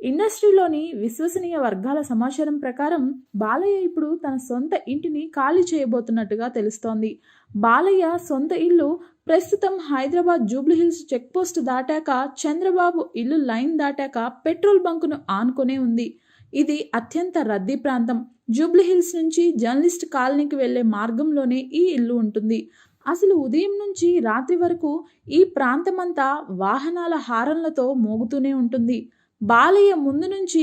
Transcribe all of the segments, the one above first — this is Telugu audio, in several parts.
ఇండస్ట్రీలోని విశ్వసనీయ వర్గాల సమాచారం ప్రకారం బాలయ్య ఇప్పుడు తన సొంత ఇంటిని ఖాళీ చేయబోతున్నట్టుగా తెలుస్తోంది. బాలయ్య సొంత ఇల్లు ప్రస్తుతం హైదరాబాద్ జూబ్లీహిల్స్ చెక్పోస్ట్ దాటాక చంద్రబాబు ఇల్లు లైన్ దాటాక పెట్రోల్ బంకును ఆనుకునే ఉంది. ఇది అత్యంత రద్దీ ప్రాంతం. జూబ్లీహిల్స్ నుంచి జర్నలిస్ట్ కాలనీకి వెళ్లే మార్గంలోనే ఈ ఇల్లు ఉంటుంది. అసలు ఉదయం నుంచి రాత్రి వరకు ఈ ప్రాంతమంతా వాహనాల హారన్లతో మోగుతూనే ఉంటుంది. బాలయ్య ముందు నుంచి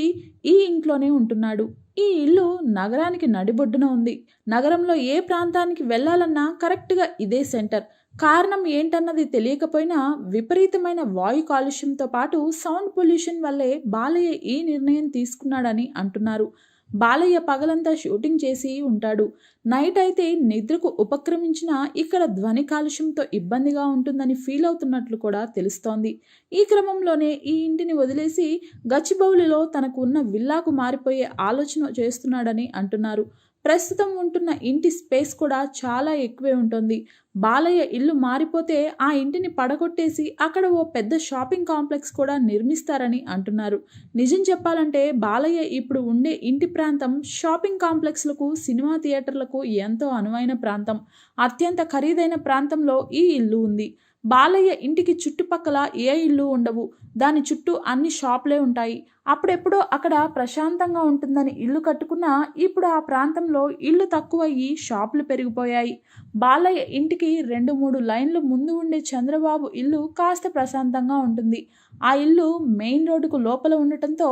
ఈ ఇంట్లోనే ఉంటున్నాడు. ఈ ఇల్లు నగరానికి నడిబొడ్డున ఉంది. నగరంలో ఏ ప్రాంతానికి వెళ్లాలన్నా కరెక్ట్గా ఇదే సెంటర్. కారణం ఏంటన్నది తెలియకపోయినా విపరీతమైన వాయు కాలుష్యంతో పాటు సౌండ్ పొల్యూషన్ వల్లే బాలయ్య ఈ నిర్ణయం తీసుకున్నాడని అంటున్నారు. బాలయ్య పగలంతా షూటింగ్ చేసి ఉంటాడు. నైట్ అయితే నిద్రకు ఉపక్రమించినా ఇక్కడ ధ్వని కాలుష్యంతో ఇబ్బందిగా ఉంటుందని ఫీల్ అవుతున్నట్లు కూడా తెలుస్తోంది. ఈ క్రమంలోనే ఈ ఇంటిని వదిలేసి గచ్చిబౌలిలో తనకు ఉన్న విల్లాకు మారిపోయే ఆలోచన చేస్తున్నాడని అంటున్నారు. ప్రస్తుతం ఉంటున్న ఇంటి స్పేస్ కూడా చాలా ఎక్కువే ఉంటుంది. బాలయ్య ఇల్లు మారిపోతే ఆ ఇంటిని పడగొట్టేసి అక్కడ ఓ పెద్ద షాపింగ్ కాంప్లెక్స్ కూడా నిర్మిస్తారని అంటున్నారు. నిజం చెప్పాలంటే బాలయ్య ఇప్పుడు ఉండే ఇంటి ప్రాంతం షాపింగ్ కాంప్లెక్స్లకు, సినిమా థియేటర్లకు ఎంతో అనువైన ప్రాంతం. అత్యంత ఖరీదైన ప్రాంతంలో ఈ ఇల్లు ఉంది. బాలయ్య ఇంటికి చుట్టుపక్కల ఏ ఇల్లు ఉండవు. దాని చుట్టూ అన్ని షాపులే ఉంటాయి. అప్పుడెప్పుడో అక్కడ ప్రశాంతంగా ఉంటుందని ఇల్లు కట్టుకున్నా ఇప్పుడు ఆ ప్రాంతంలో ఇల్లు తక్కువయ్యి షాపులు పెరిగిపోయాయి. బాలయ్య ఇంటికి 2-3 లైన్లు ముందు ఉండే చంద్రబాబు ఇల్లు కాస్త ప్రశాంతంగా ఉంటుంది. ఆ ఇల్లు మెయిన్ రోడ్డుకు లోపల ఉండటంతో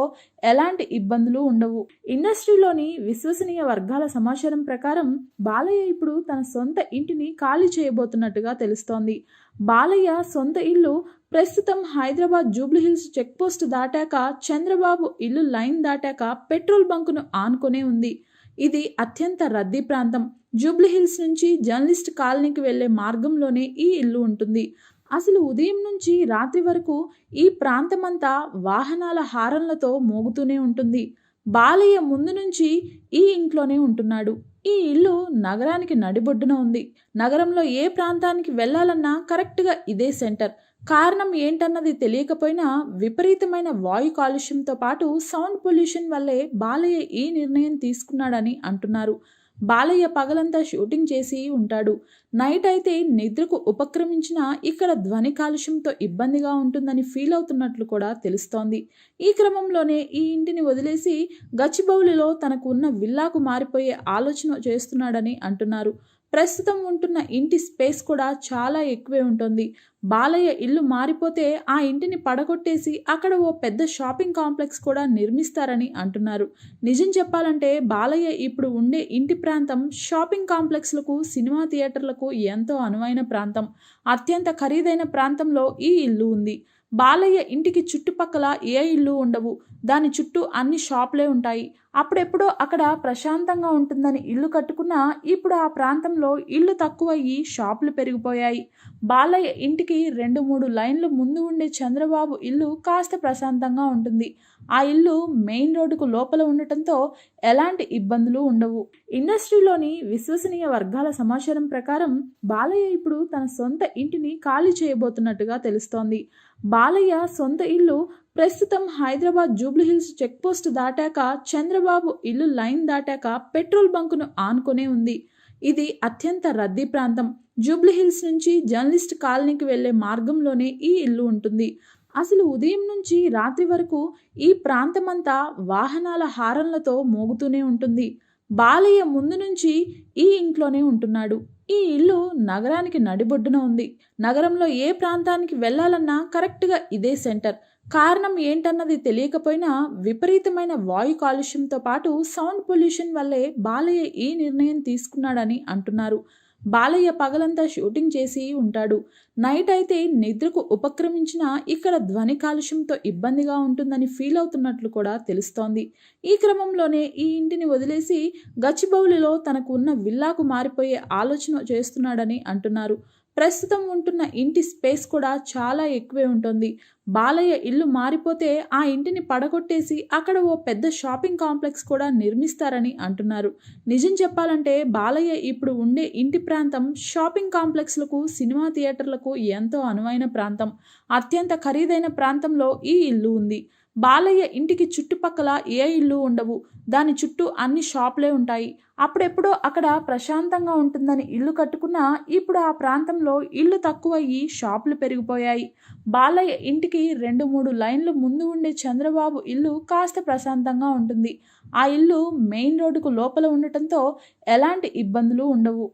ఎలాంటి ఇబ్బందులు ఉండవు. ఇండస్ట్రీలోని విశ్వసనీయ వర్గాల సమాచారం ప్రకారం బాలయ్య ఇప్పుడు తన సొంత ఇంటిని ఖాళీ చేయబోతున్నట్టుగా తెలుస్తోంది. బాలయ్య సొంత ఇల్లు ప్రస్తుతం హైదరాబాద్ జూబ్లీహిల్స్ చెక్పోస్ట్ దాటాక చంద్రబాబు ఇల్లు లైన్ దాటాక పెట్రోల్ బంకును ఆనుకునే ఉంది. ఇది అత్యంత రద్దీ ప్రాంతం. జూబ్లీహిల్స్ నుంచి జర్నలిస్ట్ కాలనీకి వెళ్లే మార్గంలోనే ఈ ఇల్లు ఉంటుంది. అసలు ఉదయం నుంచి రాత్రి వరకు ఈ ప్రాంతమంతా వాహనాల హారన్లతో మోగుతూనే ఉంటుంది. బాలయ్య ముందు నుంచి ఈ ఇంట్లోనే ఉంటున్నాడు. ఈ ఇల్లు నగరానికి నడిబొడ్డున ఉంది. నగరంలో ఏ ప్రాంతానికి వెళ్లాలన్నా కరెక్ట్గా ఇదే సెంటర్. కారణం ఏంటన్నది తెలియకపోయినా విపరీతమైన వాయు కాలుష్యంతో పాటు సౌండ్ పొల్యూషన్ వల్లే బాలయ్య ఈ నిర్ణయం తీసుకున్నాడని అంటున్నారు. బాలయ్య పగలంతా షూటింగ్ చేసి ఉంటాడు. నైట్ అయితే నిద్రకు ఉపక్రమించినా ఇక్కడ ధ్వని కాలుష్యంతో ఇబ్బందిగా ఉంటుందని ఫీల్ అవుతున్నట్లు కూడా తెలుస్తోంది. ఈ క్రమంలోనే ఈ ఇంటిని వదిలేసి గచ్చిబౌలిలో తనకు ఉన్న విల్లాకు మారిపోయే ఆలోచన చేస్తున్నాడని అంటున్నారు. ప్రస్తుతం ఉంటున్న ఇంటి స్పేస్ కూడా చాలా ఎక్కువే ఉంటుంది. బాలయ్య ఇల్లు మారిపోతే ఆ ఇంటిని పడగొట్టేసి అక్కడ ఓ పెద్ద షాపింగ్ కాంప్లెక్స్ కూడా నిర్మిస్తారని అంటున్నారు. నిజం చెప్పాలంటే బాలయ్య ఇప్పుడు ఉండే ఇంటి ప్రాంతం షాపింగ్ కాంప్లెక్స్లకు, సినిమా థియేటర్లకు ఎంతో అనువైన ప్రాంతం. అత్యంత ఖరీదైన ప్రాంతంలో ఈ ఇల్లు ఉంది. బాలయ్య ఇంటికి చుట్టుపక్కల ఏ ఇల్లు ఉండవు. దాని చుట్టూ అన్ని షాపులే ఉంటాయి. అప్పుడెప్పుడో అక్కడ ప్రశాంతంగా ఉంటుందని ఇల్లు కట్టుకున్నా ఇప్పుడు ఆ ప్రాంతంలో ఇల్లు తక్కువయ్యి షాపులు పెరిగిపోయాయి. బాలయ్య ఇంటికి 2-3 లైన్లు ముందు ఉండే చంద్రబాబు ఇల్లు కాస్త ప్రశాంతంగా ఉంటుంది. ఆ ఇల్లు మెయిన్ రోడ్డుకు లోపల ఉండటంతో ఎలాంటి ఇబ్బందులు ఉండవు. ఇండస్ట్రీలోని విశ్వసనీయ వర్గాల సమాచారం ప్రకారం బాలయ్య ఇప్పుడు తన సొంత ఇంటిని ఖాళీ చేయబోతున్నట్టుగా తెలుస్తోంది. బాలయ్య సొంత ఇల్లు ప్రస్తుతం హైదరాబాద్ జూబ్లీహిల్స్ చెక్పోస్ట్ దాటాక చంద్రబాబు ఇల్లు లైన్ దాటాక పెట్రోల్ బంకును ఆనుకునే ఉంది. ఇది అత్యంత రద్దీ ప్రాంతం. జూబ్లీహిల్స్ నుంచి జర్నలిస్ట్ కాలనీకి వెళ్లే మార్గంలోనే ఈ ఇల్లు ఉంటుంది. అసలు ఉదయం నుంచి రాత్రి వరకు ఈ ప్రాంతమంతా వాహనాల హారన్లతో మోగుతూనే ఉంటుంది. బాలయ్య ముందు నుంచి ఈ ఇంట్లోనే ఉంటున్నాడు. ఈ ఇల్లు నగరానికి నడిబొడ్డున ఉంది. నగరంలో ఏ ప్రాంతానికి వెళ్లాలన్నా కరెక్ట్గా ఇదే సెంటర్. కారణం ఏంటన్నది తెలియకపోయినా విపరీతమైన వాయు కాలుష్యంతో పాటు సౌండ్ పొల్యూషన్ వల్లే బాలయ్య ఈ నిర్ణయం తీసుకున్నాడని అంటున్నారు. బాలయ్య పగలంతా షూటింగ్ చేసి ఉంటాడు. నైట్ అయితే నిద్రకు ఉపక్రమించినా ఇక్కడ ధ్వని కాలుష్యంతో ఇబ్బందిగా ఉంటుందని ఫీల్ అవుతున్నట్లు కూడా తెలుస్తోంది. ఈ క్రమంలోనే ఈ ఇంటిని వదిలేసి గచ్చిబౌలిలో తనకు ఉన్న విల్లాకు మారిపోయే ఆలోచన చేస్తున్నాడని అంటున్నారు. ప్రస్తుతం ఉంటున్న ఇంటి స్పేస్ కూడా చాలా ఎక్కువే ఉంటుంది. బాలయ్య ఇల్లు మారిపోతే ఆ ఇంటిని పడగొట్టేసి అక్కడ ఓ పెద్ద షాపింగ్ కాంప్లెక్స్ కూడా నిర్మిస్తారని అంటున్నారు. నిజం చెప్పాలంటే బాలయ్య ఇప్పుడు ఉండే ఇంటి ప్రాంతం షాపింగ్ కాంప్లెక్స్లకు, సినిమా థియేటర్లకు ఎంతో అనువైన ప్రాంతం. అత్యంత ఖరీదైన ప్రాంతంలో ఈ ఇల్లు ఉంది. బాలయ్య ఇంటికి చుట్టుపక్కల ఏ ఇల్లు ఉండవు. దాని చుట్టూ అన్ని షాపులే ఉంటాయి. అప్పుడెప్పుడో అక్కడ ప్రశాంతంగా ఉంటుందని ఇల్లు కట్టుకున్నా ఇప్పుడు ఆ ప్రాంతంలో ఇల్లు తక్కువయ్యి షాపులు పెరిగిపోయాయి. బాలయ్య ఇంటికి 2-3 లైన్లు ముందు ఉండే చంద్రబాబు ఇల్లు కాస్త ప్రశాంతంగా ఉంటుంది. ఆ ఇల్లు మెయిన్ రోడ్డుకు లోపల ఉండటంతో ఎలాంటి ఇబ్బందులు ఉండవు.